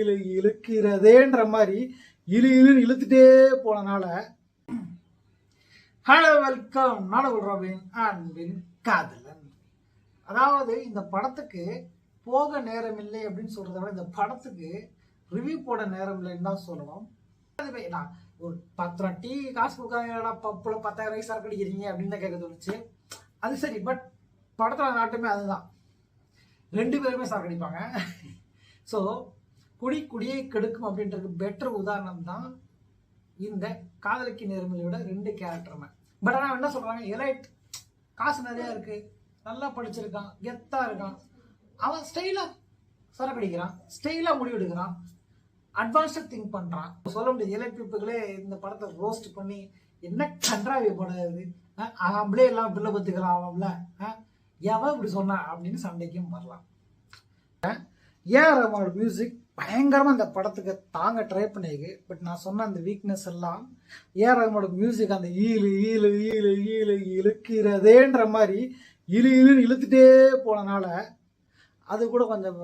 இழு இழுக்கிறதேன்ற மாதிரி இழுன்னு இழுத்துட்டே போனனால. ஹலோ வெல்கம், நாடக ராபின் அன்பின் காதலன். அதாவது இந்த படத்துக்கு போக நேரம் இல்லை அப்படின்னு சொல்றத விட இந்த படத்துக்கு ரிவ்யூ போட நேரம் இல்லைன்னு தான் சொல்லணும். ஒரு 10 ரூபா டீ காசு கொடுக்காங்க, பப்புல 10,000 வயசு சரக்கு அடிக்கிறீங்க அப்படின்னு தான் கேட்க தோணுச்சு. அது சரி, பட் படத்துல நாட்டுமே அதுதான், 2 பேருமே சரக்கு அடிப்பாங்க. ஸோ குடியை கெடுக்கும் அப்படின்றது பெட்டர் உதாரணம் தான் இந்த காதலிக்கு நேர்மையோட 2 கேரக்டருமே. பட் ஆனால் என்ன சொல்றாங்க, எலைட் காசு நிறையா இருக்கு, நல்லா படிச்சிருக்கான், கெத்தா இருக்கான், அவன் ஸ்டைலா சரக்கு அடிக்கிறான், ஸ்டைலா முடிவெடுக்கிறான், அட்வான்ஸ்டா திங்க் பண்றான். சொல்ல முடியாது. எலைட் பீப்புகளே இந்த படத்தை ரோஸ்ட் பண்ணி என்ன கன்றாவி படாது, அவங்களே எல்லாம் பிள்ளை பத்துக்கலாம், அவன்ல எவன் இப்படி சொன்னா அப்படின்னு சண்டைக்கும் வரலாம். ஏஆர் ரஹ்மானோட மியூசிக் பயங்கரமா இந்த படத்துக்கு தாங்க ட்ரை பண்ணிருக்கு. பட் நான் சொன்ன அந்த வீக்னஸ் எல்லாம் ஏஆர் ரஹ்மானோட மியூசிக் அந்த இழுக்கிறதேன்ற மாதிரி இழுன்னு இழுத்துட்டே போனனால அது கூட கொஞ்சம்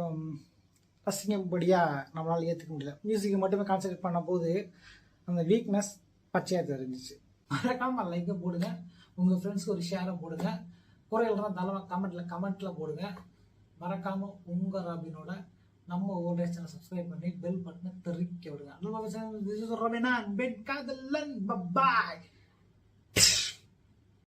ரசிக்கும்படியாக நம்மளால் ஏற்றுக்க முடியல. மியூசிக்கை மட்டுமே கான்சன்ட்ரேட் பண்ண போது அந்த வீக்னஸ் பச்சையாக தெரிஞ்சிச்சு. மறக்காமல் லைக்கை போடுங்க, உங்கள் ஃப்ரெண்ட்ஸ்க்கு ஒரு ஷேரை போடுங்க, குறைகள்லாம் தலைவா கமெண்ட்ல போடுங்க. மறக்காமல் உங்கள் ராபினோட நம்ம ஓல்ட் சேனல் சப்ஸ்கிரைப் பண்ணி பெல் பட்டனை தெரிவிக்க விடுங்க. ராபினா பெட் காதலன், பை.